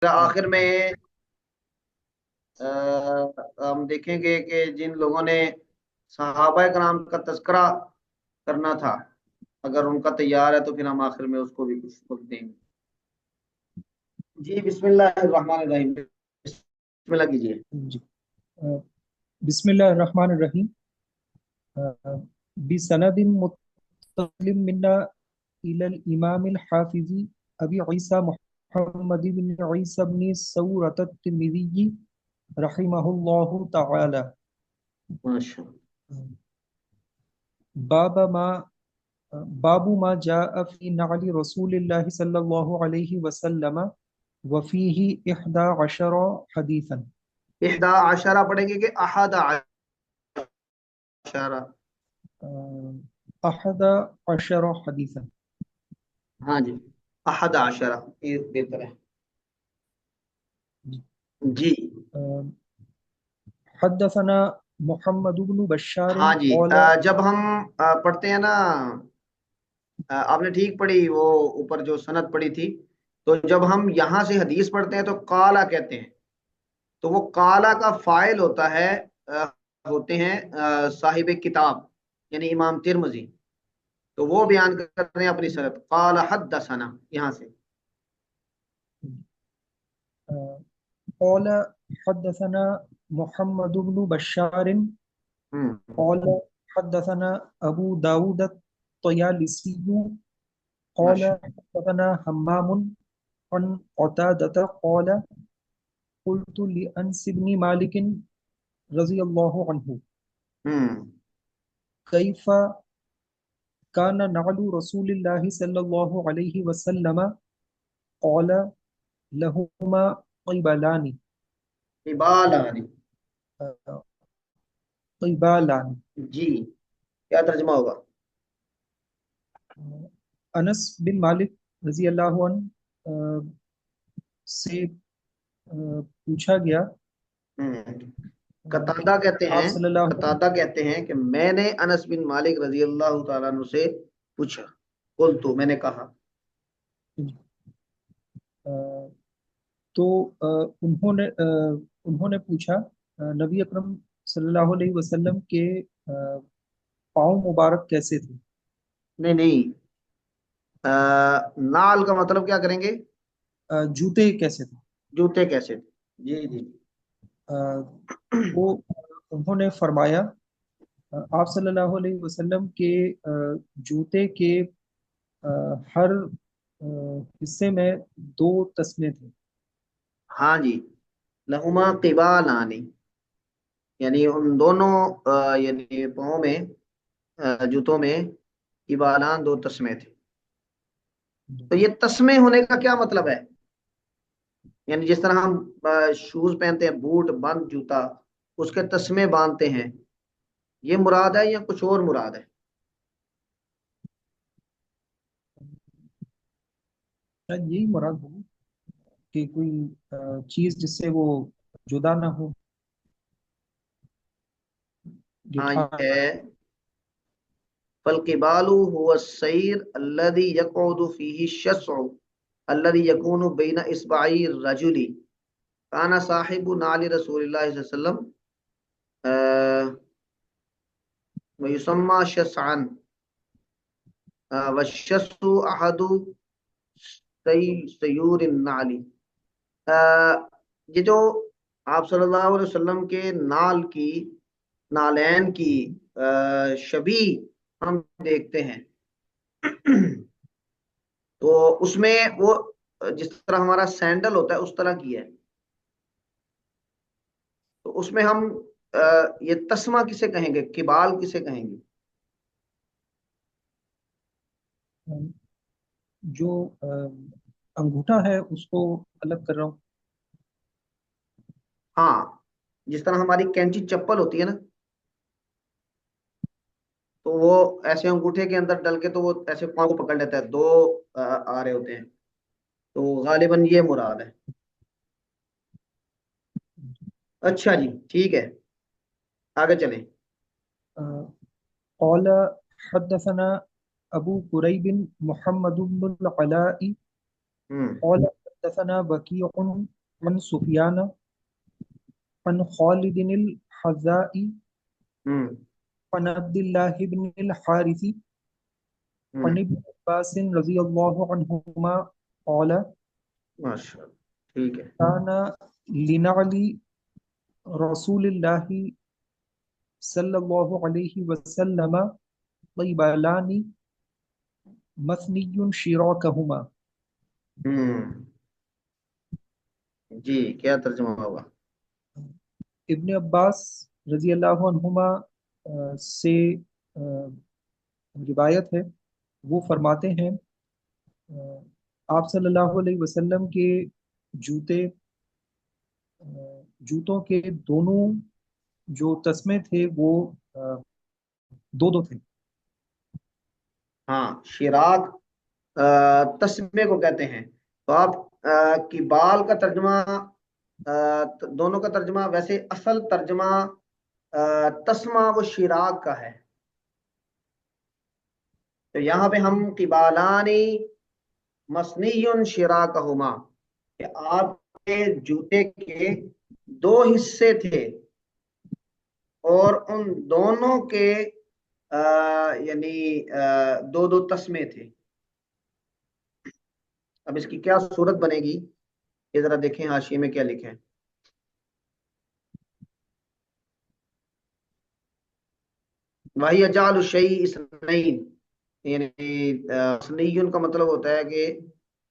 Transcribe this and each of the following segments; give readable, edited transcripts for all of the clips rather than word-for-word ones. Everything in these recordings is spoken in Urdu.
آخر میں ہم دیکھیں گے کہ جن لوگوں نے صحابہ کرام کا تذکرہ کرنا تھا، اگر ان کا تیار ہے تو پھر ہم آخر میں اس کو بھی کچھ وقت دیں گے۔ جی بسم اللہ الرحمن الرحیم، بسم اللہ کیجیے۔ جی بسم اللہ الرحمن الرحیم۔ بسند متصل منا إلى الإمام الحافظ أبي عيسى محمد بن عيسى بن سورة الترمذي رحمه الله تعالى. ماشاء باب ما باب ما جاء في نعل رسول الله صلى الله عليه وسلم وفيه 11 حديثا. اللہ، احدا عشرہ پڑھیں گے کہ احد عشرہ؟ 11 حديثا. ہاں جی، احد عشرہ یہ بہتر ہے جی۔ حدثنا محمد بن بشار ہاں جی، قال. جب ہم پڑھتے ہیں نا، آپ نے ٹھیک پڑھی وہ اوپر جو سند پڑھی تھی، تو جب ہم یہاں سے حدیث پڑھتے ہیں تو کالا کہتے ہیں، تو وہ کالا کا فاعل ہوتا ہے، ہوتے ہیں صاحب کتاب یعنی امام ترمذی، تو وہ بیان کر رہے ہیں اپنی سند، قال حدثنا یہاں سے۔ قال حدثنا محمد بن بشار ہوں قال حدثنا أبو داود الطيالسي قال ماشاء حدثنا همام عن قتادة قال قلت لأنس بن مالك رضي الله عنه ہوں كيف كان نعل رسول الله صلى الله عليه وسلم قال لهما قبلان ابالانی، قبالان. جی کیا ترجمہ ہوگا؟ انس بن مالک رضی اللہ عنہ سے پوچھا گیا، قتادہ کہتے آپ ہیں، صلی اللہ علیہ قتادہ کہتے ہیں کہ میں نے انس بن مالک رضی اللہ تعالیٰ عنہ سے پوچھا، قلت تو میں نے کہا۔ وسلم تو انہوں نے پوچھا نبی اکرم صلی اللہ علیہ وسلم کے پاؤں مبارک کیسے تھے. نہیں نہیں، نال کا مطلب کیا کریں گے؟ جوتے کیسے تھے. جوتے کیسے تھے؟ جی جی تو انہوں نے فرمایا آپ صلی اللہ علیہ وسلم کے جوتے کے ہر حصے میں 2 تسمے تھے. ہاں جی، لہما قبالانی، یعنی ان دونوں یعنی پاؤں میں، جوتوں میں قبالان، 2 تسمے تھے۔ تو یہ تسمے ہونے کا کیا مطلب ہے؟ یعنی جس طرح ہم شوز پہنتے ہیں، بوٹ بند جوتا، اس کے تسمے باندھتے ہیں، یہ مراد ہے یا کچھ اور مراد ہے؟ شاید یہی مراد ہوگی کہ کوئی چیز جس سے وہ جدا نہ ہو. ہاں گٹھا. یہ ہے، فالقبال هو السير الذي يقعد فيه الشسع الذي يكون بين اصبعي الرجل كان صاحب نال رسول الله صلى الله عليه وسلم ويسمى شسعا والشسع احد سیور النعل۔ یہ جو آپ صلی اللہ علیہ وسلم کے نال کی، نالین کی شبیہ ہم دیکھتے ہیں، تو اس میں وہ جس طرح ہمارا سینڈل ہوتا ہے اس طرح کی ہے، تو اس میں ہم یہ تسمہ کسے کہیں گے، کبال کسے کہیں گے؟ جو انگوٹھا ہے اس کو الگ کر رہا ہوں. ہاں، جس طرح ہماری کینچی چپل ہوتی ہے نا، تو وہ ایسے انگوٹھے کے اندر ڈل کے تو وہ ایسے پاؤں کو پکڑ لیتا ہے، 2 آ رہے ہوتے ہیں، تو غالباً یہ مراد ہے۔ اچھا جی ٹھیک ہے، آگے چلیں۔ قال حدثنا ابو قریب محمد بن العلاء ہوں قال حدثنا بكيع عن سفيان عن خالد الحذاء ہوں عن عبد الله بن الحارث ہوں عن ابن عباس رضي الله عنهما قال ماشاء اللہ ٹھیک ہے كان لنعل رسول الله صلى الله عليه وسلم طيبالان مثني شراكهما. ہوں جی کیا ترجمہ ہوگا ابن عباس رضی اللہ عنہما سے روایت ہے، وہ فرماتے ہیں آپ صلی اللہ علیہ وسلم کے جوتے جوتوں کے دونوں جو تسمے تھے وہ دو دو تھے. ہاں شراک تسمے کو کہتے ہیں. تو آپ کی بال کا ترجمہ دونوں کا ترجمہ ویسے اصل ترجمہ تسمہ و شراک کا ہے. تو یہاں پہ ہم قبالانی مسنی شراکہما کہ آپ کے جوتے کے دو حصے تھے اور ان دونوں کے یعنی دو دو تسمے تھے. اب اس کی کیا صورت بنے گی یہ ذرا دیکھیں حاشیے میں کیا لکھیں. وہی اجعل الشیء اثنین یعنی اثنیون کا مطلب ہوتا ہے کہ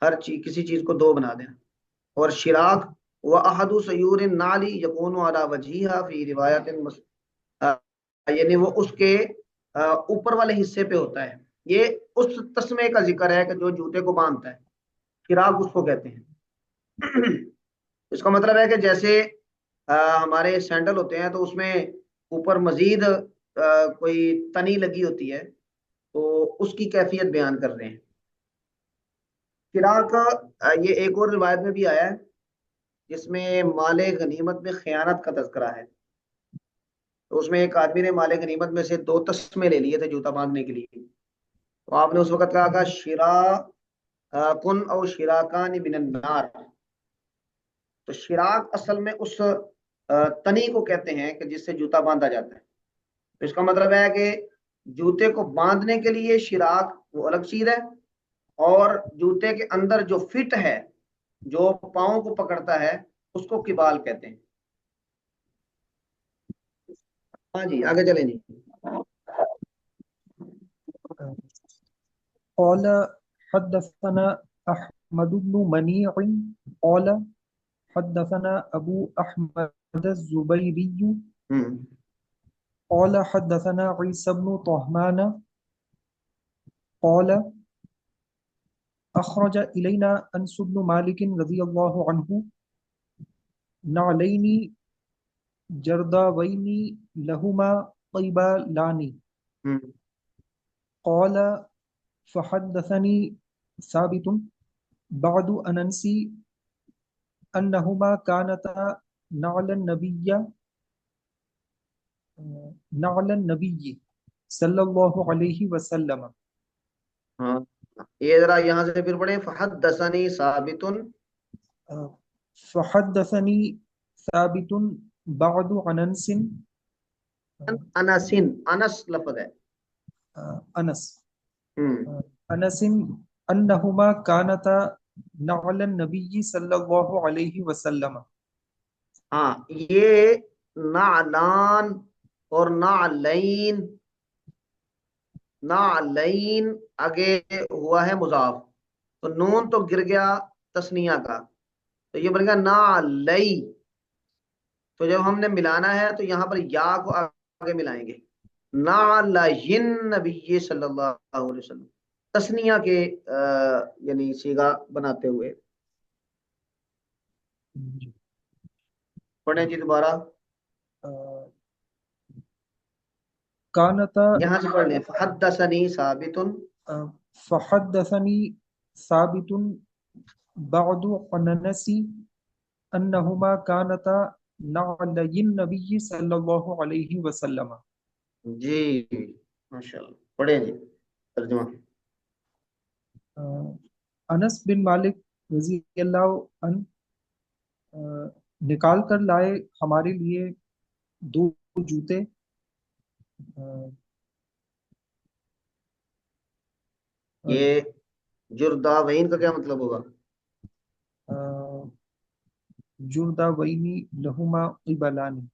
ہر چیز کسی چیز کو دو بنا دینا. اور شراک و احد سیور النعلی یکون علی وجہہا فی روایت یعنی وہ اس کے اوپر والے حصے پہ ہوتا ہے. یہ اس تسمے کا ذکر ہے کہ جو جوتے کو باندھتا ہے. شراک اس کو کہتے ہیں. اس کا مطلب ہے کہ جیسے ہمارے سینڈل ہوتے ہیں تو اس میں اوپر مزید کوئی تنی لگی ہوتی ہے تو اس کی کیفیت بیان کر رہے ہیں. شراک یہ ایک اور روایت میں بھی آیا ہے جس میں مال غنیمت میں خیانت کا تذکرہ ہے. تو اس میں ایک آدمی نے مال غنیمت میں سے دو تسمے لے لیے تھے جوتا باندھنے کے لیے. تو آپ نے اس وقت کہا شرا کن او شراکان من النار. تو شراک اصل میں اس تنی کو کہتے ہیں کہ جس سے جوتا باندھا جاتا ہے. تو اس کا مطلب ہے کہ جوتے کو باندھنے کے لیے شراک وہ الگ چیز ہے اور جوتے کے اندر جو فٹ ہے جو پاؤں کو پکڑتا ہے اس کو کبال کہتے ہیں. ہاں جی آگے چلیں جی. قال حدثنا احمد بن منيع قال حدثنا ابو احمد الزبيري ہوں قال حدثنا عيسى بن طهمان قال اخرج الينا انس بن مالك رضي الله عنه نعلين جرداوين لهما طيبالان ہوں قال فحدثني ثابت بعد أن أنسي أنهما كانتا نعل النبي صلی اللہ علیہ وسلم. ہاں یہ ذرا یہاں سے پھر پڑھیں. فحدثنی ثابت فحدثني ثابت بعد عن أنس انس انس لفظ ہے. أنس ہوں أنس أنهما كانتا نعل النبي صلی اللہ علیہ وسلم. ہاں یہ نعلان اور نعلین نعلین آگے ہوا ہے مضاف تو نون تو گر گیا تسنیہ کا تو یہ بن گیا نعلی. تو جب ہم نے ملانا ہے تو یہاں پر یا کو آگے ملائیں گے. نعلین نبی صلی اللہ علیہ وسلم تسنیہ کے یعنی صیغہ بناتے ہوئے. پڑھیں جی دوبارہ. كانتا یہاں سے پڑھ لیں. فحدثنی ثابت فحدثني ثابت بعد عن أنس أنهما كانتا نعلي النبي صلی اللہ علیہ وسلم. جی ماشاءاللہ پڑھیں جی ترجمہ. انس بن مالک رضی اللہ عنہ نکال کر لائے ہمارے لیے دو جوتے، آ، آ، یہ جرداوین کا کیا مطلب ہوگا؟ آ، جرداوینی لہما قبلانی،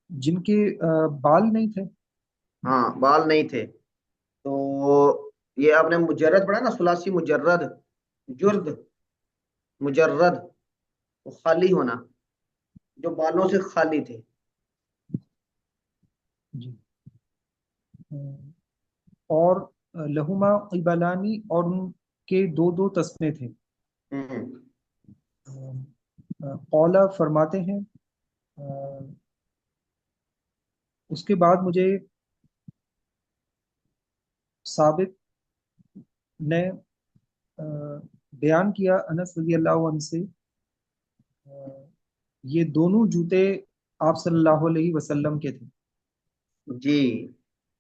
جن کے بال نہیں تھے۔ ہاں، بال نہیں تھے تو یہ آپ نے مجرد پڑھا نا، ثلاثی مجرد، جرد مجرد، وہ خالی ہونا، جو بالوں سے خالی تھے۔ جی، اور لہما قبلانی، اور ان کے دو دو تسمے تھے۔ ہوں قولا فرماتے ہیں، اس کے بعد مجھے ثابت نے بیان کیا انس رضی اللہ عنہ سے، یہ دونوں جوتے آپ صلی اللہ علیہ وسلم کے تھے۔ جی،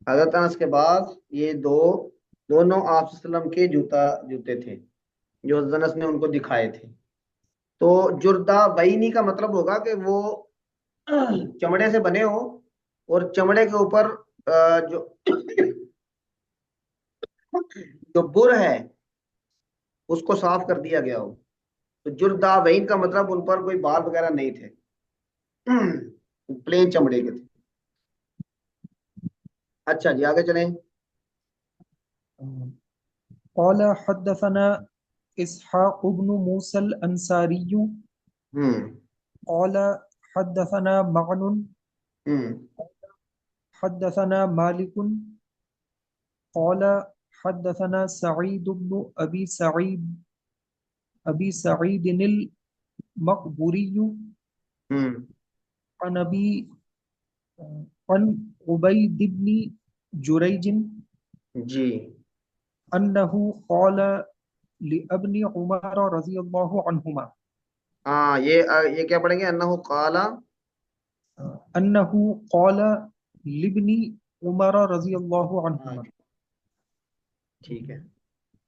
حضرت انس کے بعد یہ دونوں آپ صلی اللہ علیہ وسلم کے جوتے تھے جو حضرت انس نے ان کو دکھائے تھے۔ تو جردا بینی کا مطلب ہوگا کہ وہ چمڑے سے بنے ہوں اور چمڑے کے اوپر جو جو بر ہے اس کو صاف کر دیا گیا ہو۔ تو جردا بین کا مطلب ان پر کوئی بال وغیرہ نہیں تھے، پلین چمڑے کے تھے۔ اچھا جی، آگے چلیں۔ قال حدثنا اسحاق بن موسى الانصاري ہوں قال حدثنا معن ہوں حدثنا مالك قال حدثنا سعيد بن ابي سعيد المقبوري ہوں عن ابي عن عبيد بن جريج جی انه قال لابن عمر رضي الله عنهما، ہاں، یہ کیا پڑھیں گے؟ انہ قال۔ انه قال لابن عمر رضي الله ہاں عنهما، ٹھیک ہے۔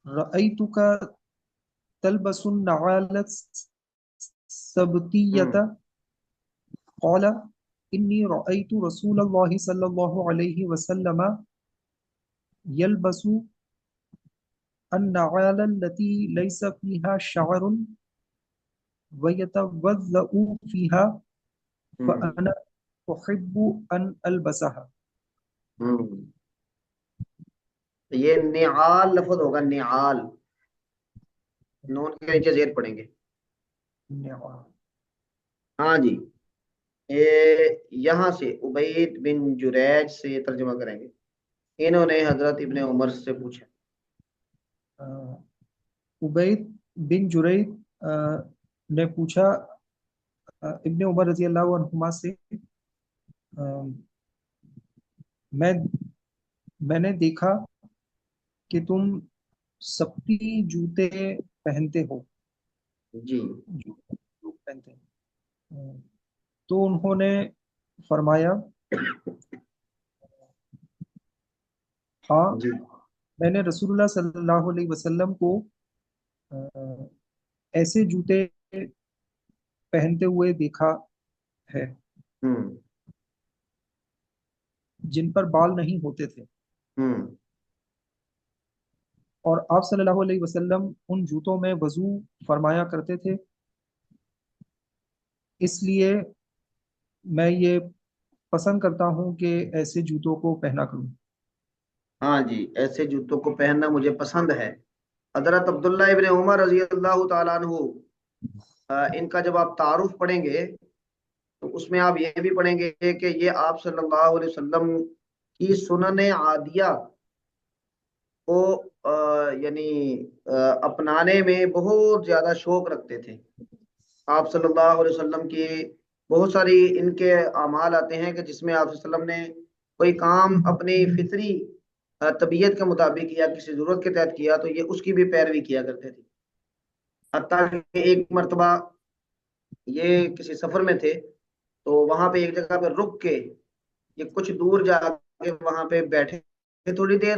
رأيتك تلبس النعال ہوں السبتية، قال إني رأيت رسول الله صلى الله عليه وسلم يلبس النعال التي ليس فيها شعر ويتوضأ فيها ہوں فأنا أحب أن ألبسها۔ ہوں یہ نعال لفظ ہوگا، نعال، نون کے نیچے زیر پڑیں گے۔ ہاں جی، یہ یہاں سے عبید بن جریج سے ترجمہ کریں گے۔ انہوں نے حضرت ابن عمر سے پوچھا۔ عبید بن جرید نے پوچھا ابن عمر رضی اللہ عنہما سے، میں میں نے دیکھا کہ تم سبتی جوتے پہنتے ہو، جی جو پہنتے ہیں۔ تو انہوں نے فرمایا، ہاں، جی میں نے رسول اللہ صلی اللہ علیہ وسلم کو ایسے جوتے پہنتے ہوئے دیکھا ہے ہوں جن پر بال نہیں ہوتے تھے، ہوں اور آپ صلی اللہ علیہ وسلم ان جوتوں میں وضو فرمایا کرتے تھے، اس لیے میں یہ پسند کرتا ہوں کہ ایسے جوتوں کو پہنا کروں۔ ہاں جی، ایسے جوتوں کو پہننا مجھے پسند ہے۔ حضرت عبداللہ ابن عمر رضی اللہ تعالیٰ عنہ، ان کا جب آپ تعارف پڑھیں گے تو اس میں آپ یہ بھی پڑھیں گے کہ یہ آپ صلی اللہ علیہ وسلم کی سنن عادیہ کو یعنی اپنانے میں بہت زیادہ شوق رکھتے تھے۔ آپ صلی اللہ علیہ وسلم کی بہت ساری ان کے اعمال آتے ہیں کہ جس میں آپ صلی اللہ علیہ وسلم نے کوئی کام اپنی فطری طبیعت کے مطابق یا کسی ضرورت کے تحت کیا تو یہ اس کی بھی پیروی کیا کرتے تھے۔ حتیٰ کہ ایک مرتبہ یہ کسی سفر میں تھے تو وہاں پہ ایک جگہ پہ رک کے یہ کچھ دور جا کے وہاں پہ بیٹھے تھوڑی دیر،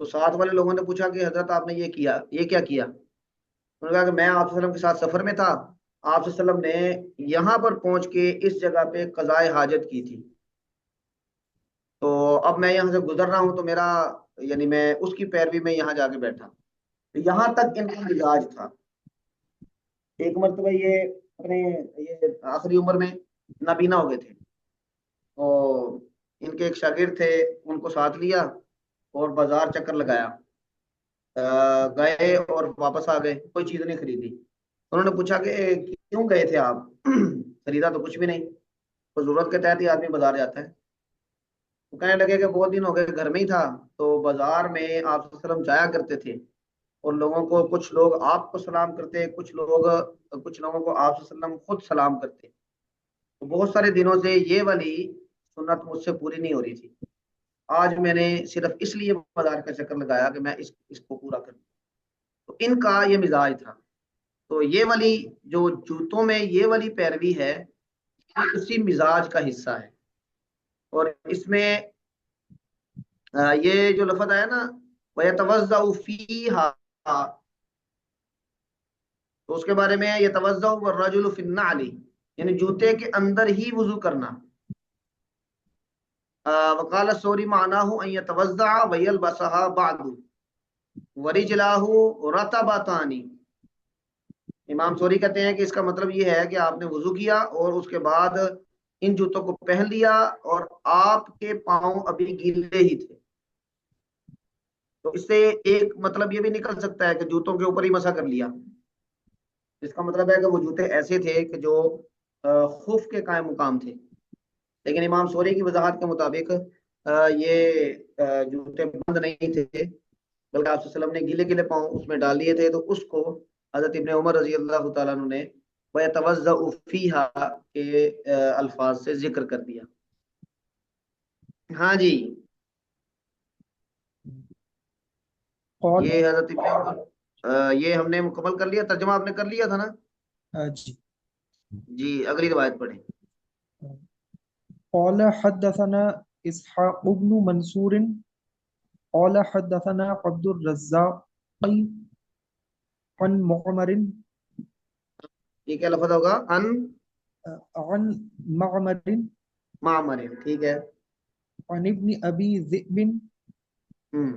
تو ساتھ والے لوگوں نے پوچھا کہ حضرت آپ نے یہ کیا، یہ کیا کیا؟ انہوں نے کہا کہ میں آپ صلی اللہ علیہ وسلم کے ساتھ سفر میں تھا، آپ صلی اللہ علیہ وسلم نے یہاں پر پہنچ کے اس جگہ پہ قضائے حاجت کی تھی، تو اب میں یہاں سے گزر رہا ہوں، تو میرا یعنی میں اس کی پیروی میں یہاں جا کے بیٹھا. تو یہاں تک ان کا مزاج تھا. ایک مرتبہ یہ اپنے یہ آخری عمر میں نابینا ہو گئے تھے، تو ان کے ایک شاگرد تھے، ان کو ساتھ لیا اور بازار چکر لگایا. گئے اور واپس آ گئے، کوئی چیز نہیں خریدی. انہوں نے پوچھا کہ کیوں گئے تھے آپ؟ خریدا تو کچھ بھی نہیں. تو ضرورت کے تحت ہی آدمی بازار جاتا ہے. تو کہنے لگے کہ بہت دن ہو گئے گھر میں ہی تھا، تو بازار میں آپ صلی اللہ علیہ وسلم جایا کرتے تھے، اور لوگوں کو، کچھ لوگ آپ کو سلام کرتے، کچھ لوگوں کو آپ صلی اللہ علیہ وسلم خود سلام کرتے. تو بہت سارے دنوں سے یہ والی سنت مجھ سے پوری نہیں ہو رہی تھی. آج میں نے صرف اس لیے بازار کا چکر لگایا کہ میں اس کو پورا کروں. تو ان کا یہ مزاج تھا. تو یہ والی جو جوتوں میں یہ والی پیروی ہے، یہ اسی مزاج کا حصہ ہے. اور اس میں یہ جو لفظ آیا نا وَيَتَوَضَّأُ فِيهَا، تو اس کے بارے میں يَتَوَضَّأُ وَالرَّجُلُ فِي النَّعْلِ، یعنی جوتے کے اندر ہی وضو کرنا. وقال الثوری معناه ان يتوضع ويلبسها بعد ورجلاه رطبتان. امام سوری کہتے ہیں کہ اس کا مطلب یہ ہے کہ آپ نے وضو کیا اور اس کے بعد ان جوتوں کو پہن لیا، اور آپ کے پاؤں ابھی گیلے ہی تھے. تو اس سے ایک مطلب یہ بھی نکل سکتا ہے کہ جوتوں کے اوپر ہی مسح کر لیا. اس کا مطلب ہے کہ وہ جوتے ایسے تھے کہ جو خف کے قائم مقام تھے. لیکن امام سوری کی وضاحت کے مطابق یہ جوتے بند نہیں تھے، بلکہ آپ صلی اللہ علیہ وسلم نے گیلے گیلے پاؤں اس میں ڈال لیے تھے. تو اس کو حضرت ابن عمر رضی اللہ تعالیٰ عنہ نے وَيَتَوَضَّأُ فِيهَا کے الفاظ سے ذکر کر دیا. ہاں جی، قال یہ حضرت ابن عمر یہ ہم نے مکمل کر لیا، ترجمہ آپ نے کر لیا تھا نا؟ جی. جی اگلی روایت پڑھیں. قال حدثنا اسحاق بن منصور قال حدثنا عبد الرزاق عن معمر یہ کیا لفظ ہوگا؟ ان عن معمر معمر، ٹھیک ہے. عن ابن ابي ذئب ہوں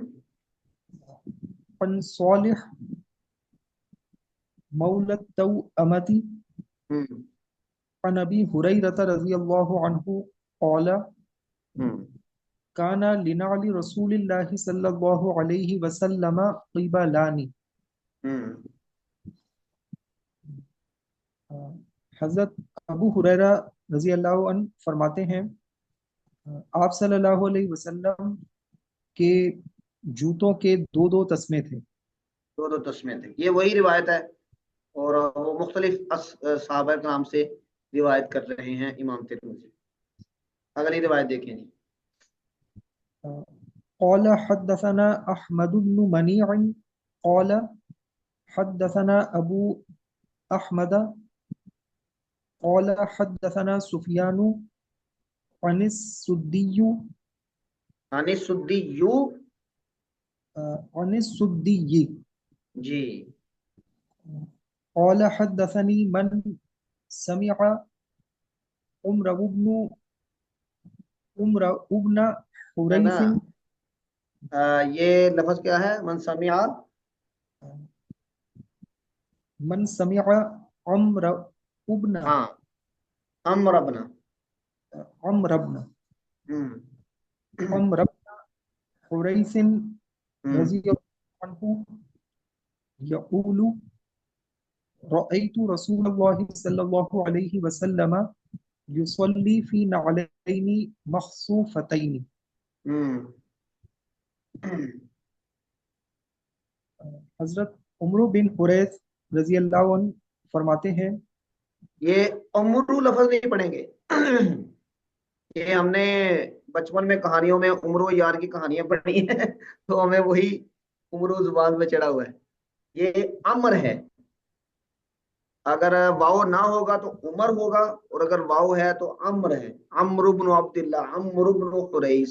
عن صالح مولى التوأمة ہوں عن ابي هريرة رضي الله عنه قال ہوں كان لنعل رسول الله صلى الله عليه وسلم قبلان. ہوں حضرت ابو ہریرہ رضی اللہ عنہ فرماتے ہیں آپ صلی اللہ علیہ وسلم کے جوتوں کے دو دو تسمے تھے. دو دو تسمے تھے، یہ وہی روایت ہے، اور وہ مختلف صحابہ کرام سے روایت کر رہے ہیں امام ترمذی. اگلی روایت دیکھیں جی. قال حدثنا احمد بن منيع قال حدثنا ابو احمد قال حدثنا سفيان عن السدي عن السدی یو، عن السدي جی قال حدثني من سمع عمر ابن ہے نا. حريث یہ لفظ کیا ہے؟ من سمع، من سمع عمر ابن ہاں امر ابنا. عمر ابن ہوں عمر ابن حريث ہوں رضي الله عنه يقول رأيت رسول الله صلى الله عليه وسلم يصلي في نعلين مخصوفتين. ہوں حضرت عمرو بن حریث رضی اللہ عنہ فرماتے ہیں یہ امرو لفظ نہیں پڑھیں گے. یہ ہم نے بچپن میں کہانیوں میں عمرو یار کی کہانیاں پڑھی ہیں، تو ہمیں وہی عمرو زبان میں چڑھا ہوا ہے. یہ امر ہے. اگر واؤ نہ ہوگا تو عمر ہوگا، اور اگر واؤ ہے تو امر ہے. عمرو بن عبداللہ، عمرو بن قریش.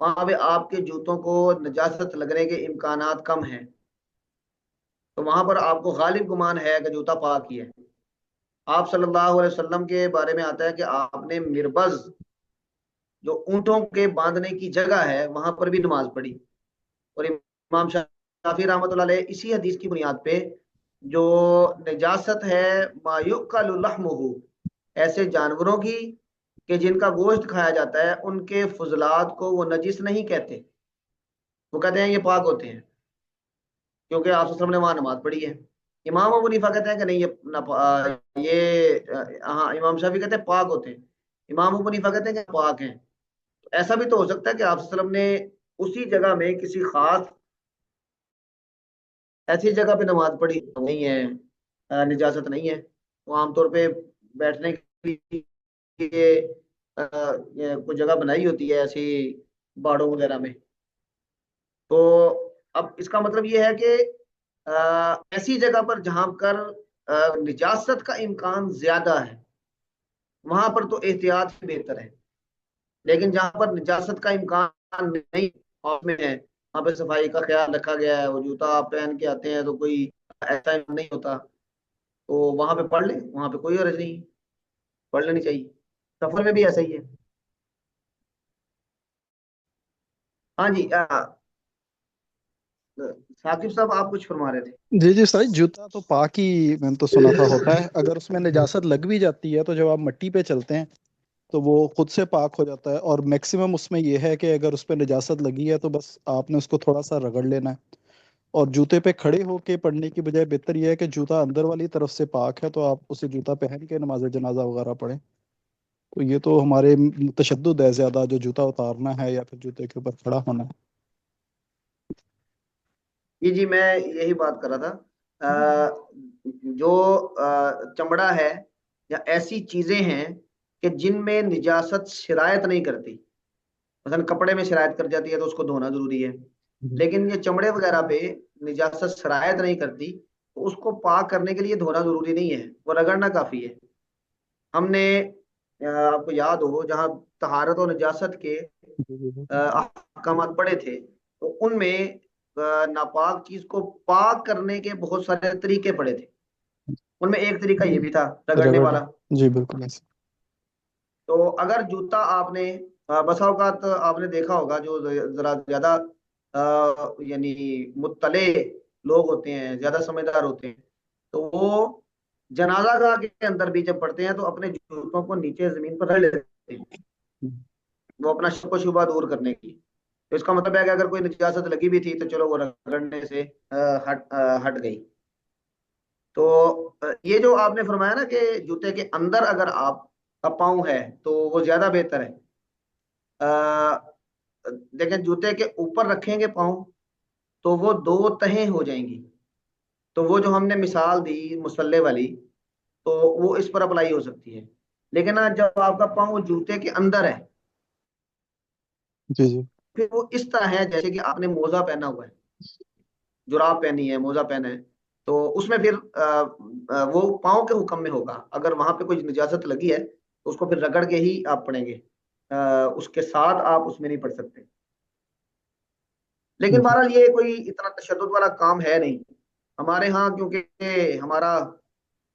وہاں پہ آپ کے جوتوں کو نجاست لگنے کے امکانات کم ہیں، تو وہاں پر آپ کو غالب گمان ہے کہ جوتا پاک ہی ہے۔ آپ صلی اللہ علیہ وسلم کے بارے میں آتا ہے کہ آپ نے مربز، جو اونٹوں کے باندھنے کی جگہ ہے، وہاں پر بھی نماز پڑھی، اور امام شافعی رحمۃ اللہ علیہ اسی حدیث کی بنیاد پہ جو نجاست ہے ما یؤکل لحمہ، ایسے جانوروں کی کہ جن کا گوشت کھایا جاتا ہے، ان کے فضلات کو وہ نجس نہیں کہتے، وہ کہتے ہیں یہ پاک ہوتے ہیں، کیونکہ آپ صلی اللہ علیہ وسلم نے وہاں نماز پڑھی ہے۔ امام ابو حنیفہ کہتے ہیں کہ نہیں، ہاں امام شافعی کہتے ہیں پاک ہوتے ہیں، امام ابو حنیفہ کہتے ہیں کہ پاک ہیں۔ تو ایسا بھی تو ہو سکتا ہے کہ آپ صلی اللہ علیہ وسلم نے اسی جگہ میں کسی خاص ایسی جگہ پہ نماز پڑھی نہیں ہے، نجاست نہیں ہے، وہ عام طور پہ بیٹھنے کے لیے کوئی جگہ بنائی ہوتی ہے ایسی باڑوں وغیرہ میں۔ تو اب اس کا مطلب یہ ہے کہ ایسی جگہ پر جہاں پر نجاست کا امکان زیادہ ہے، وہاں پر تو احتیاط ہی بہتر ہے، لیکن جہاں پر نجاست کا امکان نہیں خوف میں ہے، وہاں پہ صفائی کا خیال رکھا گیا ہے، وہ جوتا آپ پہن کے آتے ہیں تو کوئی ایسا نہیں ہوتا، تو وہاں پہ پڑھ لیں، وہاں پہ کوئی حرج نہیں، پڑھ لینی چاہیے، سفر میں بھی ایسا ہی ہے۔ ہاں جی، ثاقب صاحب آپ کچھ فرما رہے تھے۔ جی جی سر، جوتا تو پاک ہی میں نے تو سنا تھا ہوتا ہے، اگر اس میں نجاست لگ بھی جاتی ہے تو جب آپ مٹی پہ چلتے ہیں تو وہ خود سے پاک ہو جاتا ہے، اور میکسیمم اس میں یہ ہے کہ اگر اس پہ نجاست لگی ہے تو بس آپ نے اس کو تھوڑا سا رگڑ لینا ہے، اور جوتے پہ کھڑے ہو کے پڑھنے کی بجائے بہتر یہ ہے کہ جوتا اندر والی طرف سے پاک ہے تو آپ اسے جوتا پہن کے نماز جنازہ وغیرہ پڑھیں۔ تو یہ تو ہمارے تشدد ہے زیادہ، جو جوتا اتارنا ہے یا پھر جوتے کے اوپر کھڑا ہونا ہے۔ جی میں یہی بات کر رہا تھا، جو چمڑا ہے یا ایسی چیزیں ہیں کہ جن میں نجاست شرائط نہیں کرتی، مثلا کپڑے میں شرائط کر جاتی ہے تو اس کو دھونا ضروری ہے، لیکن یہ چمڑے وغیرہ پہ نجاست شرائط نہیں کرتی تو اس کو پاک کرنے کے لیے دھونا ضروری نہیں ہے، وہ رگڑنا کافی ہے۔ ہم نے آپ کو یاد ہو جہاں طہارت و نجاست کے احکامات پڑے تھے، تو ان میں ناپاک چیز کو پاک کرنے کے بہت سارے طریقے پڑے تھے، ان میں ایک طریقہ یہ بھی تھا رگڑنے رگڑ، والا۔ جی بالکل ایسے۔ تو اگر جوتا آپ نے بسا اوقات آپ نے دیکھا ہوگا جو ذرا زیادہ یعنی مطلع لوگ ہوتے ہیں، زیادہ سمجھدار ہوتے ہیں، تو وہ جنازہ گاہ کے اندر بھی جب پڑھتے ہیں تو اپنے جوتوں کو نیچے زمین پر رکھ لیتے ہیں، وہ اپنا شک و شبہ دور کرنے کی۔ تو اس کا مطلب ہے کہ اگر کوئی نجاست لگی بھی تھی تو چلو وہ رگڑنے سے ہٹ گئی۔ تو یہ جو آپ نے فرمایا نا کہ جوتے کے اندر اگر آپ کا پاؤں ہے تو وہ زیادہ بہتر ہے۔ دیکھیں جوتے کے اوپر رکھیں گے پاؤں تو وہ دو تہیں ہو جائیں گی، تو وہ جو ہم نے مثال دی مسلح والی، تو وہ اس پر اپلائی ہو سکتی ہے، لیکن جب آپ کا پاؤں جوتے کے اندر ہے جی جی پھر وہ اس طرح ہے جیسے کہ آپ نے موزہ پہنا ہوا ہے، جراب پہنی ہے، موزہ پہنا ہے، تو اس میں پھر وہ پاؤں کے حکم میں ہوگا، اگر وہاں پہ کوئی نجاست لگی ہے تو اس کو پھر رگڑ کے ہی آپ پڑھیں گے، اس کے ساتھ آپ اس میں نہیں پڑھ سکتے۔ لیکن بہرحال یہ کوئی اتنا تشدد والا کام ہے نہیں ہمارے ہاں، کیونکہ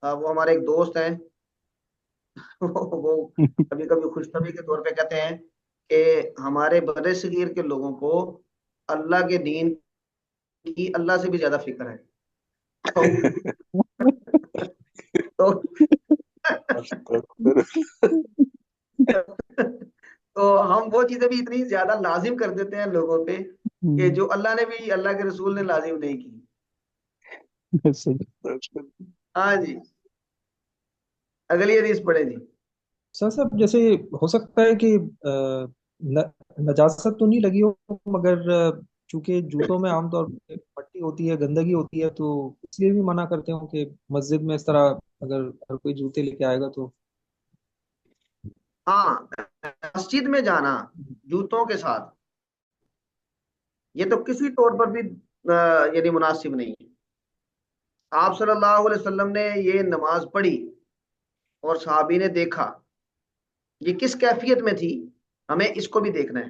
وہ ہمارے ایک دوست ہیں وہ کبھی کبھی خوش طبعی کے طور پہ کہتے ہیں کہ ہمارے بر صغیر کے لوگوں کو اللہ کے دین کی اللہ سے بھی زیادہ فکر ہے، تو تو ہم وہ چیزیں بھی اتنی زیادہ لازم کر دیتے ہیں لوگوں پہ کہ جو اللہ نے بھی، اللہ کے رسول نے لازم نہیں کی۔ ہاں جی، اگلی حدیث پڑھیں جی۔ سر صاحب جیسے ہو سکتا ہے کہ نجاست تو نہیں لگی ہو، مگر چونکہ جوتوں میں عام طور پہ مٹی ہوتی ہے، گندگی ہوتی ہے، تو اس لیے بھی منع کرتے ہوں کہ مسجد میں اس طرح اگر ہر کوئی جوتے لے کے آئے گا تو۔ ہاں، مسجد میں جانا جوتوں کے ساتھ یہ تو کسی طور پر بھی یعنی مناسب نہیں ہے۔ آپ صلی اللہ علیہ وسلم نے یہ نماز پڑھی اور صحابی نے دیکھا، یہ کس کیفیت میں تھی ہمیں اس کو بھی دیکھنا ہے۔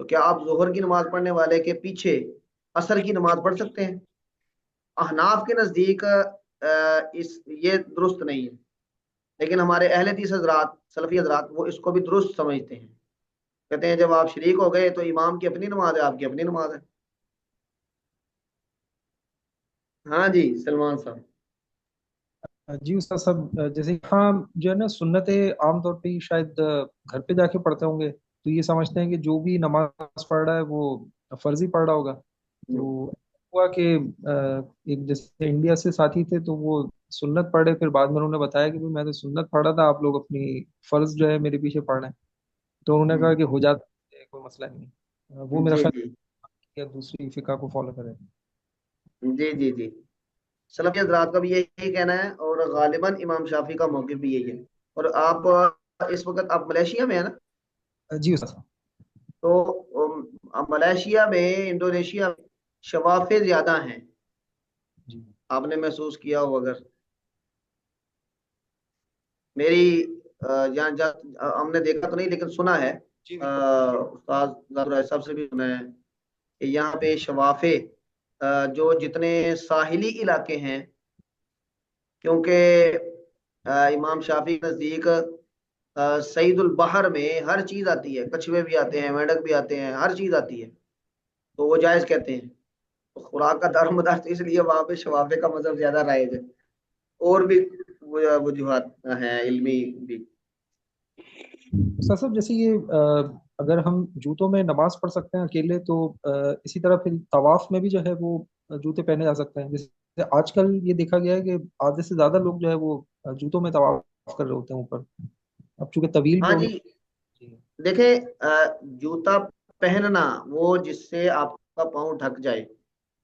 تو کیا آپ ظہر کی نماز پڑھنے والے کے پیچھے عصر کی نماز پڑھ سکتے ہیں؟ احناف کے نزدیک یہ درست نہیں ہے، لیکن ہمارے اہل حدیث حضرات، سلفی حضرات، وہ اس کو بھی درست سمجھتے ہیں، کہتے ہیں جب آپ شریک ہو گئے تو امام کی اپنی نماز ہے، آپ کی اپنی نماز ہے۔ ہاں جی سلمان صاحب۔ جی استاد صاحب، جیسے ہاں جو ہے نا سنت عام طور پہ شاید گھر پہ جا کے پڑھتے ہوں گے، تو یہ سمجھتے ہیں کہ جو بھی نماز پڑھ رہا ہے وہ فرضی پڑھ رہا ہوگا۔ تو ہوا کہ ایک جیسے انڈیا سے ساتھی تھے، تو وہ سنت پڑھے، پھر بعد میں انہوں نے بتایا کہ بھی میں نے سنت پڑھا تھا، آپ لوگ اپنی فرض جو ہے میرے پیچھے پڑھ رہے ہیں۔ تو انہوں نے کہا کہ ہو جاتا ہے، کوئی مسئلہ نہیں ہے۔ وہ میرا جی خیال جی ہے کہ دوسری فقہ کو فالو کرے۔ جی جی جی سلفی حضرات کا بھی یہی کہنا ہے، اور غالباً امام شافی کا موقف بھی یہی ہے۔ اور آپ اس وقت آپ ملیشیا میں ہیں نا؟ جی استاد صاحب۔ تو ملیشیا میں، انڈونیشیا میں شفافے زیادہ ہیں، جی آپ نے محسوس کیا ہو اگر۔ میری جہاں ہم نے دیکھا تو نہیں لیکن سنا ہے، جی بالکل۔ استاد ذاکر صاحب سے بھی سنا ہے کہ یہاں پہ شفافے جو جتنے ساحلی علاقے ہیں، کیونکہ امام شافی کے نزدیک سعید البحر میں ہر چیز آتی ہے، کچھوے بھی آتے ہیں، مینڈک بھی آتے ہیں، ہر چیز آتی ہے، تو وہ جائز کہتے ہیں۔ تو خوراک کا دار مدار تو اس لیے وہاں پہ شفافے کا مذہب زیادہ رائج ہے، اور بھی وجوہات ہیں علمی بھی۔ استاد صاحب، جیسے یہ اگر ہم جوتوں میں نماز پڑھ سکتے ہیں اکیلے، تو اسی طرح پھر طواف میں بھی جو ہے وہ جوتے پہنے جا سکتے ہیں؟ جیسے آج کل یہ دیکھا گیا ہے کہ آدھے سے زیادہ لوگ جو ہے وہ جوتوں میں طواف کر رہے ہوتے ہیں اوپر، اب چونکہ طویل بھی ہاں ہونے۔ جی جی دیکھیں، جوتا پہننا وہ جس سے آپ کا پاؤں ڈھک جائے،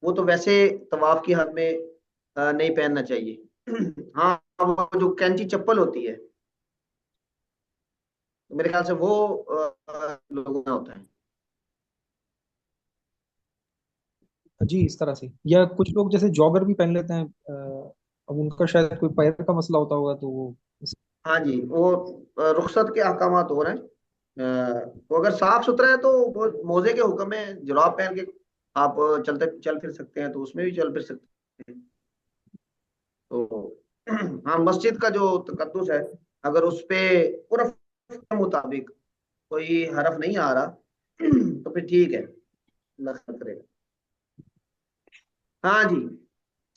وہ تو ویسے طواف کی حد میں نہیں پہننا چاہیے۔ ہاں وہ جو کینچی چپل ہوتی ہے، میرے خیال سے وہ لوگوں میں ہوتا ہے۔ جی اس طرح سے، یا کچھ لوگ جیسے جاگر بھی پہن لیتے ہیں، اب ان کا شاید کوئی پیر کا مسئلہ ہوتا ہوگا، تو وہ ہاں جی وہ رخصت کے احکامات ہو رہے ہیں۔ تو اگر صاف ستھرا ہے تو وہ موزے کے حکم میں جراب پہن کے آپ چل پھر سکتے ہیں، تو اس میں بھی چل پھر سکتے ہیں۔ تو ہاں مسجد کا جو تقدس ہے، اگر اس پہ عرف کے مطابق کوئی حرف نہیں آ رہا تو پھر ٹھیک ہے، اللہ خیر کرے گا۔ ہاں جی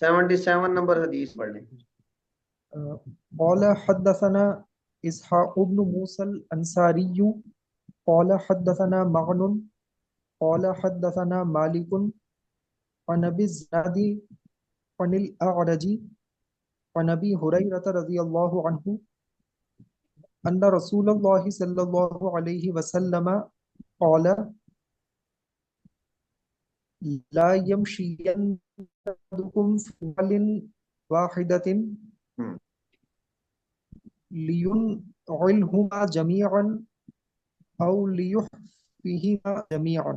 77 نمبر حدیث پڑھ لیں۔ قال حدثنا اسحاق بن موسى الانصاري قال حدثنا معن قال حدثنا مالك عن ابي الزناد عن الاعرج عن ابي هريره رضي الله عنه ان رسول الله صلى الله عليه وسلم قال لا يمشين احدكم في رجل واحده ہوں، لينعلهما جميعا او ليحفهما جميعا۔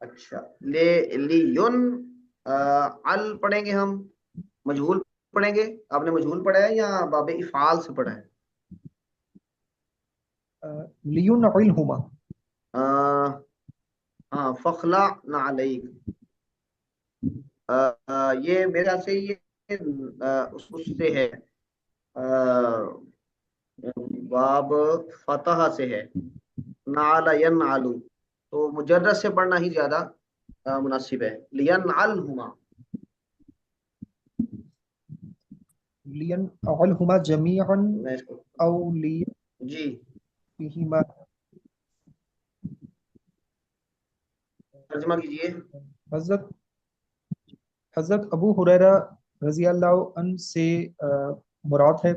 اچھا لیون ال پڑھیں گے ہم، مجہول پڑھیں گے؟ آپ نے مجہول پڑھا ہے یا باب افعال سے پڑھا ہے؟ لينعلهما۔ ہاں فخلا نعلیک، یہ میرا سے یہ اس سے ہے، باب فتح سے ہے، نعل ینعلو، تو مجرد سے پڑھنا ہی زیادہ مناسب ہے، لینعلہما۔ لينعلهما جميعا میں اس کو او جی ليحفهما۔ ترجمہ کیجئے۔ حضرت حضرت ابو ہریرہ رضی اللہ عنہ سے مراد ہے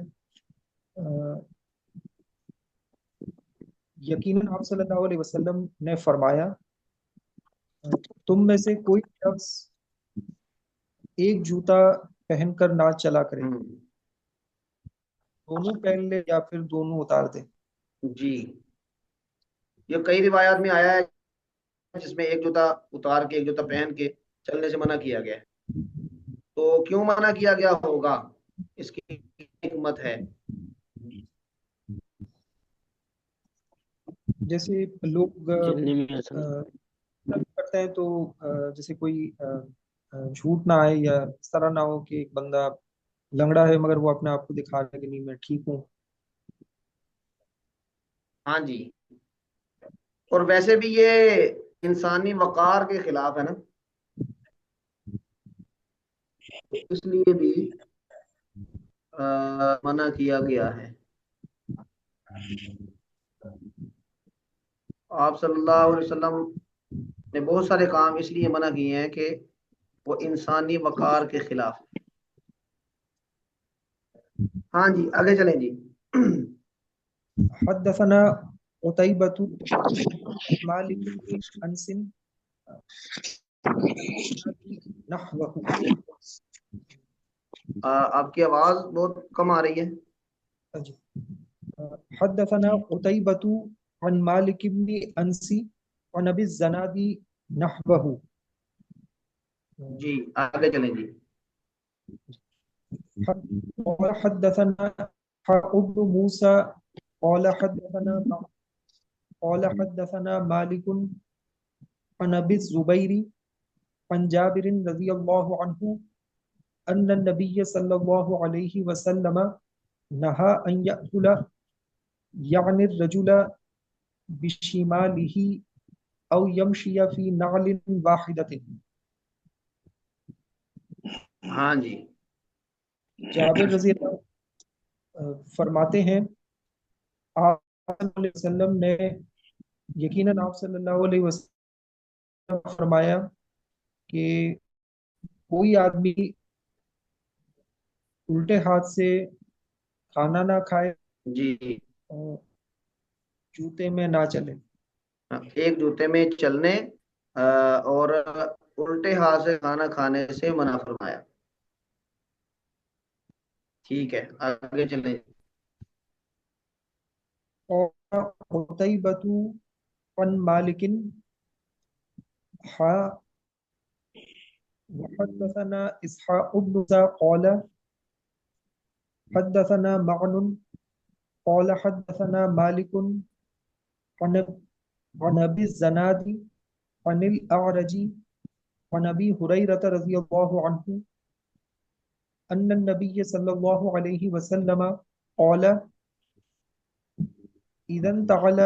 یقیناً آپ صلی اللہ علیہ وسلم نے فرمایا، تم میں سے کوئی شخص ایک جوتا پہن کر نہ چلا کرے، ہوں، دونوں پہن لے یا پھر دونوں اتار دے۔ جی یہ کئی روایات میں آیا ہے جس میں ایک جوتا اتار کے ایک جوتا پہن کے چلنے سے منع کیا گیا ہے۔ تو کیوں منع کیا گیا ہوگا، اس کی حکمت ہے۔ جیسے لوگ چلنے میں آسانی. کرتے ہیں تو جیسے کوئی جھوٹ نہ آئے یا اس طرح نہ ہو کہ ایک بندہ لنگڑا ہے مگر وہ اپنے آپ کو دکھا رہا ہے کہ نہیں میں ٹھیک ہوں. ہاں جی، اور ویسے بھی یہ انسانی وقار کے خلاف ہے نا، اس لیے بھی منع کیا گیا ہے. آپ صلی اللہ علیہ وسلم نے بہت سارے کام اس لیے منع کیے ہیں کہ وہ انسانی وقار کے خلاف. ہاں جی آگے چلیں جی. حدثنا قتيبة مالك بن أنس نحوه. آپ کی آواز بہت کم آ رہی ہے. حدثنا قتيبة عن مالك بن أنس عن أبي الزناد نحوه. جی آگے چلیں جی. قال حدثنا ابن موسى قال حدثنا مالك عن أبي الزبير عن جابر رضي الله عنه أن النبي صلى الله عليه وسلم نهى أن يأكل يعني الرجل بشماله أو يمشي في نعل واحدة. ہاں جی جابر رضی اللہ فرماتے ہیں آپ صلی اللہ علیہ وسلم نے یقیناً آپ صلی اللہ علیہ وسلم فرمایا کہ کوئی آدمی الٹے ہاتھ سے کھانا نہ کھائے جی اور جوتے میں نہ چلے. ایک جوتے میں چلنے اور الٹے ہاتھ سے کھانا کھانے سے منع فرمایا. ٹھیک ہے آگے چلیں. اور قتيبة عن مالك وحدثنا إسحاق بن موسى قال حدثنا معن قال حدثنا مالك عن أبي الزناد عن الأعرج عن أبي هريرة رضي الله عنه أن النبي صلى الله عليه وسلم قال إذا انتعل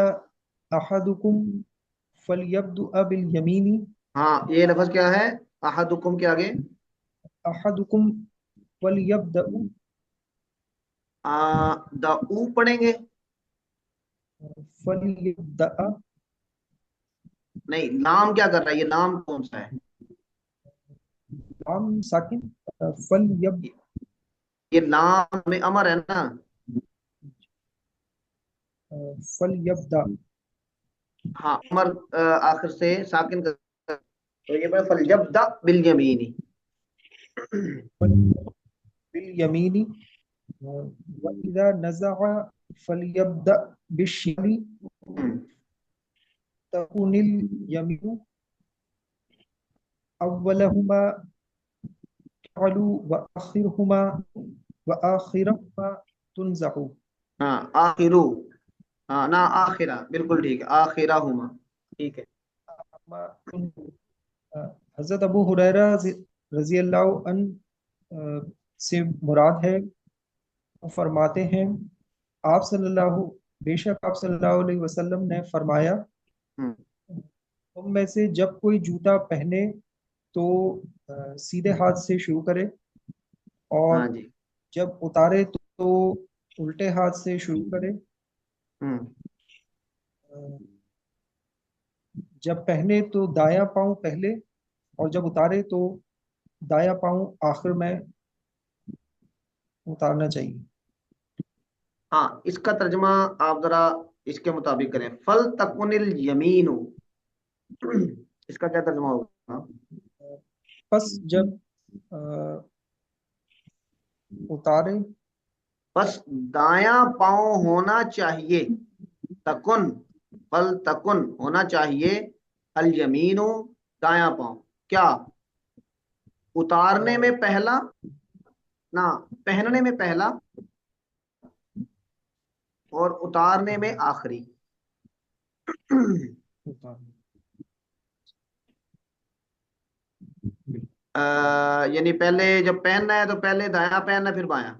أحدكم فليبدأ باليمين. ہاں یہ لفظ کیا ہے؟ احدکم کے آگے أحدكم فليبدأ دعو پڑھیں گے؟ فليبدأ نہیں، لام کیا کر رہا ہے؟ یہ لام کون سا ہے؟ عام ساکن فليبدأ یہ لام میں امر ہے نا. فليبدأ ہاں امر آخر سے ساکن کا، تو یہ بات فلیبدأ بالیمین. باليمين وإذا نزع فليبدأ بالشمال تكون اليمين أولهما تعلو وآخرهما تنزع. ہاں آخرو، ہاں نہ آخرہ، بالکل ٹھیک ہے، آخرہ ہما، ٹھیک ہے. حضرت ابو ہریرہ رضی اللہ عنہ سے مراد ہے، وہ فرماتے ہیں آپ صلی اللہ بے شک آپ صلی اللہ علیہ وسلم نے فرمایا تم میں سے جب کوئی جوتا پہنے تو سیدھے ہاتھ سے شروع کرے، اور ہاں جی جب اتارے تو الٹے ہاتھ سے شروع کرے. جب پہنے تو دایاں پاؤں پہلے، اور جب اتارے تو دایاں پاؤں آخر میں اتارنا چاہیے. ہاں اس کا ترجمہ آپ ذرا اس کے مطابق کریں. فل تکن الیمین، اس کا کیا ترجمہ ہوگا؟ پس جب اتارے بس دایاں پاؤں ہونا چاہیے. تکن فل تکن ہونا چاہیے، الیمین دایاں پاؤں. کیا اتارنے میں پہلا نہ پہننے میں پہلا اور اتارنے میں آخری. یعنی پہلے جب پہننا ہے تو پہلے دایاں پہننا ہے پھر بایاں،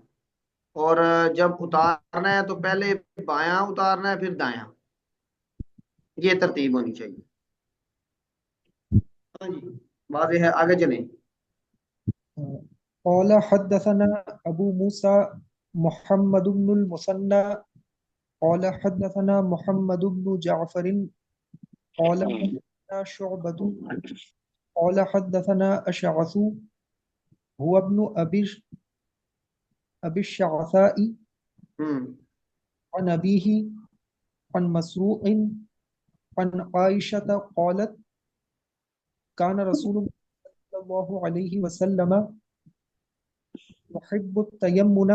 اور جب اتارنا ہے تو پہلے بایاں اتارنا ہے پھر دایاں، یہ ترتیب ہونی چاہیے. ہاں جی واضح ہے، آگے چلیں. قال حدثنا ابو موسى محمد بن المثنى قال حدثنا محمد بن جعفر قال حدثنا شعبة قال حدثنا أشعث هو ابن أبي الشعثاء ہم، عن أبيه عن مسروق عن عائشة قالت كان رسول الله صلى الله عليه وسلم يحب التيمن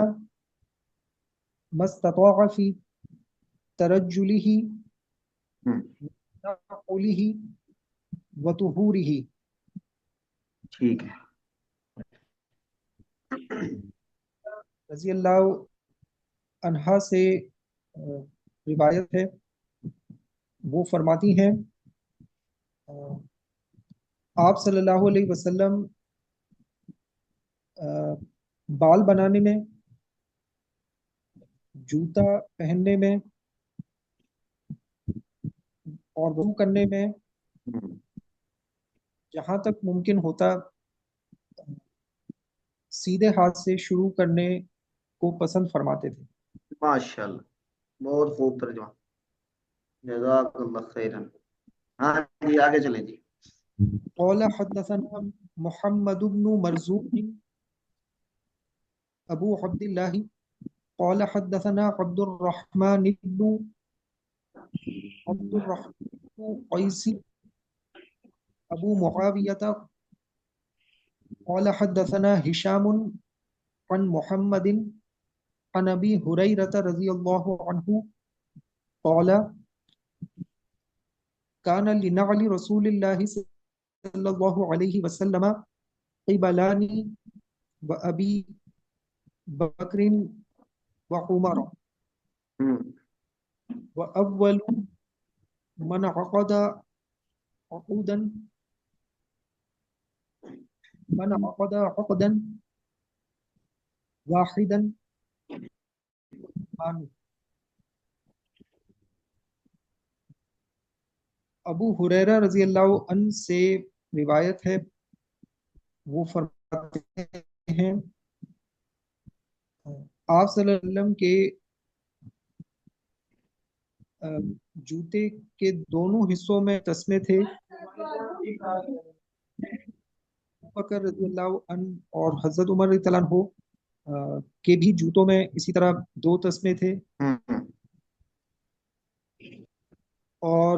ما استطاع في ترجله ہم، نقله وطهوره. ٹھیک ہے. رضی اللہ عنہا سے روایت ہے، وہ فرماتی ہیں آپ صلی اللہ علیہ وسلم بال بنانے میں، جوتا پہننے میں اور وضو کرنے میں ہم، جہاں تک ممکن ہوتا سیدھے ہاتھ سے شروع کرنے کو پسند فرماتے تھے. ماشاء اللہ، بہت خوب ترجمہ، جزاک اللہ خیرا. ہاں جی آگے چلیں جی. قال حدثنا محمد بن مرزوق ابو عبد الله قال حدثنا عبد الرحمن بن قيس ابو معاوية قال حدثنا هشام عن محمد عن ابي هريرة رضي الله عنه قال كان لنعل رسول الله صلى الله عليه وسلم قبلان وابي بکر وعمر ہم، وأول من عقد عقدا واحدا عن ابو ہریرہ رضی اللہ عنہ سے روایت ہے، وہ فرماتے ہیں آپ صلی اللہ علیہ وسلم کے جوتے کے دونوں حصوں میں تسمے تھے. بکر رضی اللہ عنہ اور حضرت عمر رضی اللہ عنہ کے بھی جوتوں میں اسی طرح دو تسمے تھے، ہم، اور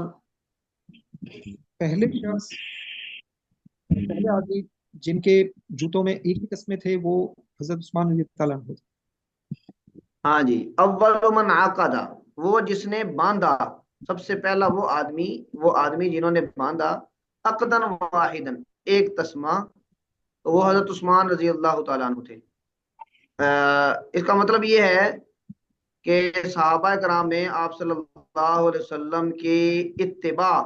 پہلے آدمی جن کے جوتوں میں ایک ہی تسمے تھے وہ حضرت عثمان رضی اللہ عنہ تھے. ہاں جی. اول من عقد، وہ جس نے باندھا، سب سے پہلا وہ آدمی جنہوں نے باندھا عقدن واحدن، ایک تسمہ، تو وہ حضرت عثمان رضی اللہ تعالیٰ عنہ تھے. اس کا مطلب یہ ہے کہ صحابہ کرام میں آپ صلی اللہ علیہ وسلم کی اتباع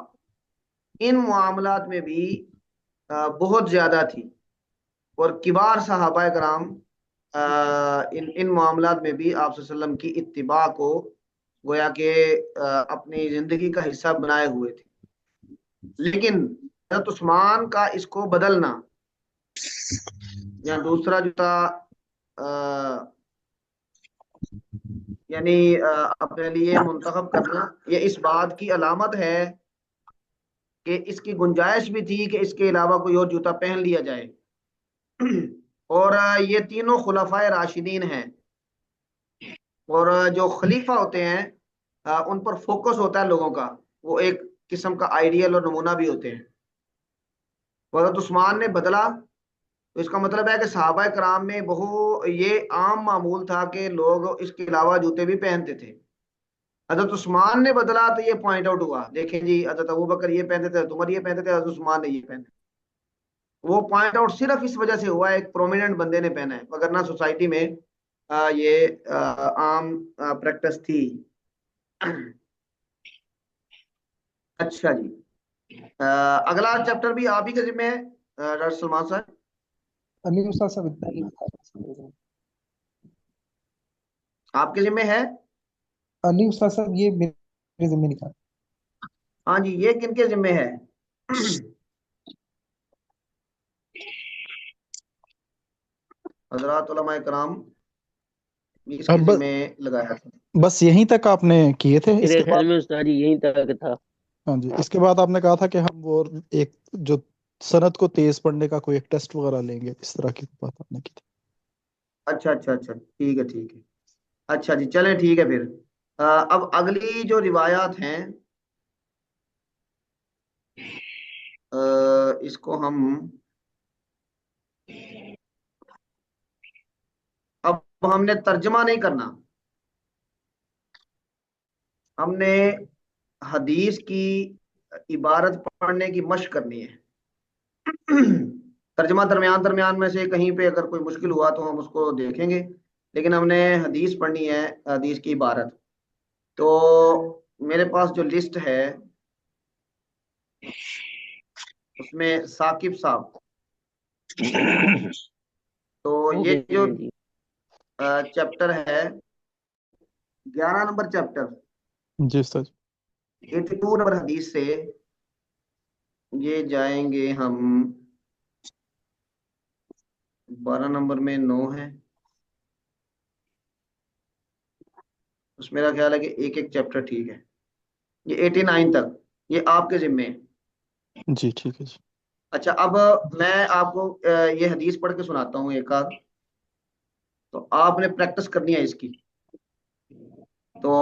ان معاملات میں بھی بہت زیادہ تھی، اور کبار صحابہ کرام ان معاملات میں بھی آپ صلی اللہ علیہ وسلم کی اتباع کو گویا کہ اپنی زندگی کا حصہ بنائے ہوئے تھے. لیکن حضرت عثمان کا اس کو بدلنا یا دوسرا جوتا یعنی اپنے لیے منتخب کرنا، یہ اس بات کی علامت ہے کہ اس کی گنجائش بھی تھی کہ اس کے علاوہ کوئی اور جوتا پہن لیا جائے. اور یہ تینوں خلفائے راشدین ہیں، اور جو خلیفہ ہوتے ہیں ان پر فوکس ہوتا ہے لوگوں کا، وہ ایک قسم کا آئیڈیل اور نمونہ بھی ہوتے ہیں. حضرت عثمان نے بدلا تو اس کا مطلب ہے کہ صحابہ کرام میں یہ عام معمول تھا کہ لوگ اس کے علاوہ جوتے بھی پہنتے تھے. حضرت عثمان نے بدلا تو یہ پوائنٹ آؤٹ ہوا، دیکھیں جی حضرت ابوبکر یہ پہنتے تھے، حضرت عمر یہ پہنتے تھے، حضرت عثمان نے یہ پہنتے. وہ پوائنٹ آؤٹ صرف اس وجہ سے ہوا ایک پرومیننٹ بندے نے پہنا ہے، وگرنہ سوسائٹی میں یہ عام پریکٹس تھی. اچھا جی، اگلا چیپٹر بھی آپ ہی کے ذمہ ہے ڈاکٹر سلمان صاحب؟ نہیں استاد صاحب اتنا ہی آپ کے ذمہ ہے؟ نہیں استاد صاحب یہ میرے ذمہ نہیں تھا. ہاں جی، یہ کن کے ذمہ ہے؟ حضرات علماء کرام اس کے اب ذمہ لگایا تھا. بس یہیں تک آپ نے کیے تھے، اس میرے کے خیال بعد میں استاد جی یہیں تک تھا. ہاں جی اس کے بعد آپ نے کہا تھا کہ ہم وہ ایک جو سند کو تیز پڑھنے کا کوئی ایک ٹیسٹ وغیرہ لیں گے، اس طرح کی بات آپ نے کی تھی. اچھا اچھا اچھا، ٹھیک ہے ٹھیک ہے. اچھا جی چلیں ٹھیک ہے پھر. اب اگلی جو روایات ہیں اس کو ہم اب ہم نے ترجمہ نہیں کرنا، ہم نے حدیث کی عبارت پڑھنے کی مشق کرنی ہے. ترجمہ درمیان درمیان میں سے کہیں پہ اگر کوئی مشکل ہوا تو ہم اس کو دیکھیں گے، لیکن ہم نے حدیث پڑھنی ہے، حدیث کی عبارت. تو میرے پاس جو لسٹ ہے اس میں ثاقب صاحب، تو یہ اوکے جو جی. چیپٹر ہے 11 نمبر چیپٹر، جی استاد. 82 نمبر حدیث سے یہ جائیں گے ہم 12 نمبر میں 9 ہے، اس میرا خیال ہے کہ ایک ایک چیپٹر ٹھیک ہے. یہ 89 تک یہ آپ کے ذمے ہے. جی ٹھیک ہے جی. اچھا اب میں آپ کو یہ حدیث پڑھ کے سناتا ہوں ایک آدھ، تو آپ نے پریکٹس کرنی ہے اس کی. تو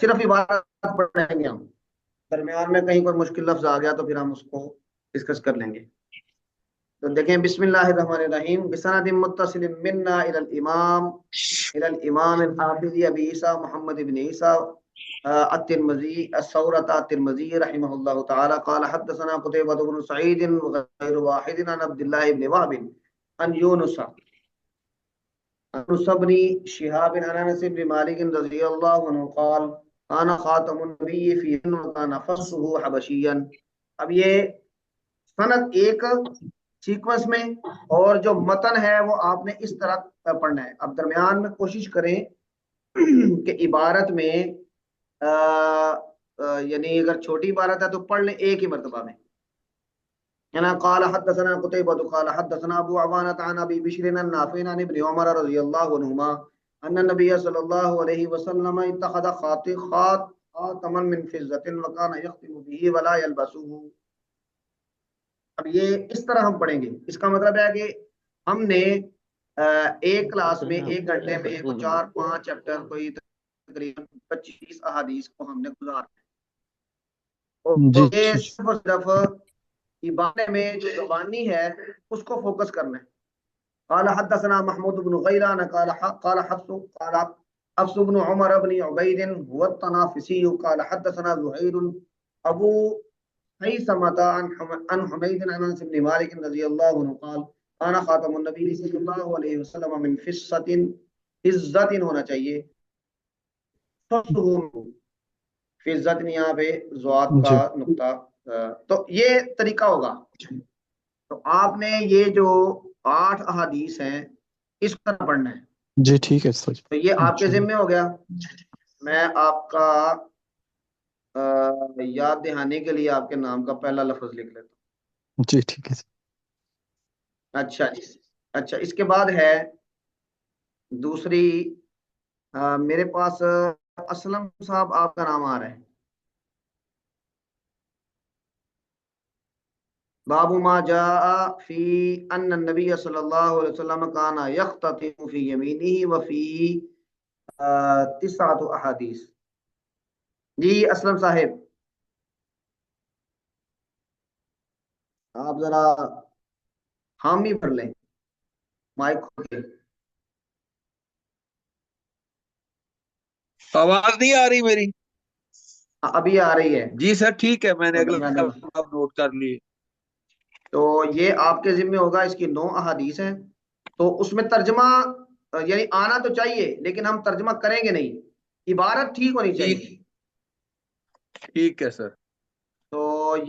صرف عبارت پڑھیں گے ہم، درمیان میں کہیں کوئی مشکل لفظ آ گیا تو پھر ہم اس کو ڈسکس کر لیں گے. تو دیکھیں بسم اللہ الرحمن الرحیم. بسند متصل منا الى الامام الحافظ ابی عیسیٰ محمد بن عیسیٰ الترمذی الثورۃ الترمذی رحمہ اللہ تعالی قال حدثنا قتیبہ بن سعید غیر واحد عن عبد اللہ بن وهب عن یونس بن شهاب عن انس بن مالک رضی اللہ عنہ قال انا خاتم النبی فی وكان فصه حبشیا. اب یہ سند ایک سیکوینس میں اور جو متن ہے وہ آپ نے اس طرح پڑھنا ہے. اب درمیان میں کوشش کریں کہ عبارت میں یعنی اگر چھوٹی عبارت ہے تو پڑھ لیں ایک ہی مرتبہ میں. قال حدثنا قتيبة قال حدثنا ابو عوانة عن ابي بشر النافع عن ابن عمر رضي الله عنهما ان النبي صلى الله عليه وسلم اتخذ خاتما من فضة وكان يختم به ولا يلبسه. اب یہ اس طرح ہم پڑھیں گے، اس کا مطلب ہے کہ ہم نے ایک کلاس میں ایک گھنٹے میں 4-5 چیپٹر کوئی تقریباً 25 احادیث کو ہم نے گزارا. جی اور یہ ٹھیک. صرف اور صرف عبارت میں جو زبانی ہے اس کو فوکس کرنا ہے. قال حدثنا محمود بن غیلان قال حفص بن عمر بن عبید هو الطنافسي قال حدثنا زهير ابو حيثمة عن حميد عن انس بن مالك رضي الله عنه قال انا خاتم النبي صلی اللہ علیہ وسلم من فضة ہونا چاہیے، فضت یہاں پہ زوات کا جی نقطہ. تو یہ طریقہ ہوگا. تو آپ نے یہ جو 8 احادیث ہیں اس کو پڑھنا ہے. جی ٹھیک ہے استاد. تو یہ آپ کے ذمہ ہو گیا. میں آپ کا یاد دہانے کے لیے آپ کے نام کا پہلا لفظ لکھ لیتا ہوں. جی ٹھیک ہے. اچھا جی. اچھا اس کے بعد ہے دوسری، میرے پاس اسلم صاحب آپ کا نام آ رہا ہے. باب ما جاء فی ان النبی صلی اللہ علیہ وسلم کان یختتم فی یمینہ وفی 9 احادیث. جی اسلم صاحب آپ ذرا حامی پڑھ لیں مائک کھول کے. آواز نہیں آ رہی میری؟ ابھی آ رہی ہے جی سر ٹھیک ہے، میں نے بڑھیا اگلا نوٹ کر لی. تو یہ آپ کے ذمہ ہوگا. اس کی 9 احادیث ہیں، تو اس میں ترجمہ یعنی آنا تو چاہیے لیکن ہم ترجمہ کریں گے نہیں، عبارت ٹھیک ہونی چاہیے. ٹھیک ہے سر.